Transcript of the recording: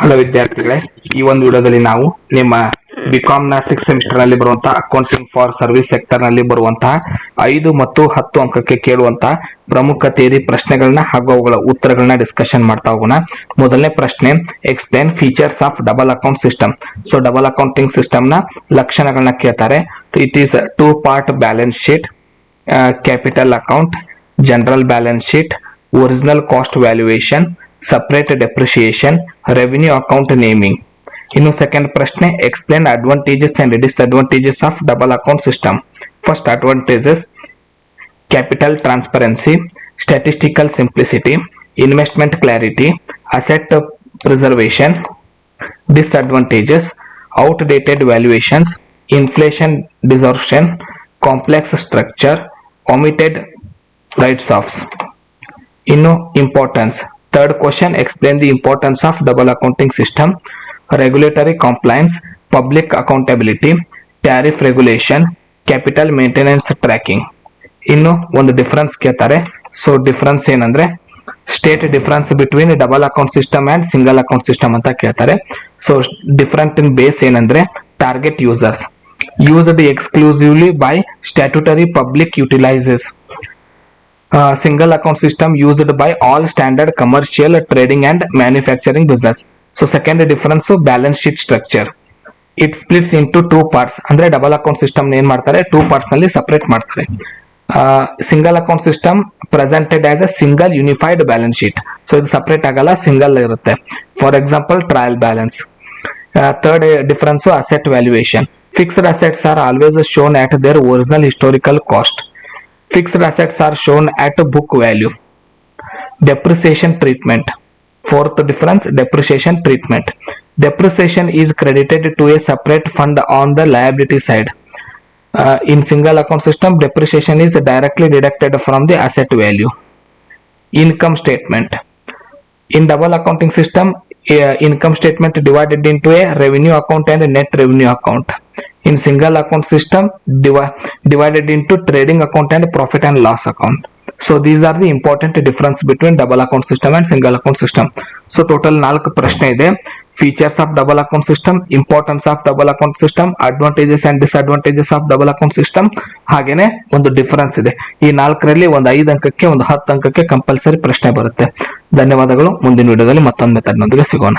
Hello ವಿದ್ಯಾರ್ಥಿಗಳೇ, ಈ ಒಂದು ವಿಡಿಯೋದಲ್ಲಿ ನಾವು ನಿಮ್ಮ ಬಿಕಾಮ್ ನ 6th ಸೆಮಿಸ್ಟರ್ ನಲ್ಲಿ ಬರುವಂತಹ ಅಕೌಂಟಿಂಗ್ ಫಾರ್ ಸರ್ವಿಸ್ ಸೆಕ್ಟರ್ ನಲ್ಲಿ ಬರುವಂತಹ 5 ಮತ್ತು 10 ಅಂಕಕ್ಕೆ ಕೇಳುವಂತಹ ಪ್ರಮುಖ ಥಿಯರಿ ಪ್ರಶ್ನೆಗಳನ್ನ ಹಾಗೂ ಅವುಗಳ ಉತ್ತರಗಳನ್ನ ಡಿಸ್ಕಷನ್ ಮಾಡ್ತಾ ಹೋಗೋಣ. ಮೊದಲನೇ ಪ್ರಶ್ನೆ, explain features of double account system. So double accounting system ನ ಲಕ್ಷಣಗಳನ್ನ ಕೇಳ್ತಾರೆ. It is 2 part balance sheet, capital account, general balance sheet, original cost valuation, separate depreciation, revenue account naming. ಇನ್ನು ಸೆಕೆಂಡ್ ಪ್ರಶ್ನೆ, explain advantages and disadvantages of double account system. First advantages: capital transparency, statistical simplicity, investment clarity, asset preservation. Disadvantages: outdated valuations, inflation distortion, complex structure, omitted write-offs. ಇನ್ನು importance. Third question, explain the importance of double accounting system, regulatory compliance, public accountability, tariff regulation, capital maintenance tracking. ಇನ್ನು ಒಂದು difference ಕೇಳ್ತಾರೆ. So difference ಏನಂದ್ರೆ state difference between double account system and single account system ಅಂತ ಕೇಳ್ತಾರೆ. So different ಇನ್ base ಏನಂದ್ರೆ target users, used exclusively by statutory public utilises. Single account system used by all standard commercial, trading and manufacturing business. So second difference, balance sheet structure. It splits into 2 parts. ಅಂದ್ರೆ double account system ಏನ್ ಮಾಡ್ತಾರೆ, 2 parts ನಲ್ಲಿ separate ಮಾಡ್ತಾರೆ. Single account system presented as a single unified balance sheet. So ಇದು separate ಆಗಲ್ಲ, single ಇರುತ್ತೆ. For example trial balance. Third difference, asset valuation. Fixed assets are always shown at their original historical cost. Fixed assets are shown at book value. Depreciation treatment. Fourth difference, depreciation treatment. Depreciation is credited to a separate fund on the liability side. In single account system, depreciation is directly deducted from the asset value. Income statement. In double accounting system, income statement divided into a revenue account and a net revenue account. In single account system, divided into trading account and profit and loss account. So these are the important difference between double account system and single account system. So total 4 ಪ್ರಶ್ನೆ ಇದೆ. Features of double account system, importance of double account system, advantages and disadvantages of double account system, ಹಾಗೇನೆ ಒಂದು difference ಇದೆ. ಈ 4ರಲ್ಲಿ ಒಂದು 5 ಅಂಕಕ್ಕೆ ಒಂದು 10 ಅಂಕಕ್ಕೆ compulsory ಪ್ರಶ್ನೆ ಬರುತ್ತೆ. ಧನ್ಯವಾದಗಳು. ಮುಂದಿನ ವಿಡಿಯೋದಲ್ಲಿ ಮತ್ತೊಂದು ಮೆಥಡ್ ನೊಂದಿಗೆ ಸಿಗೋಣ.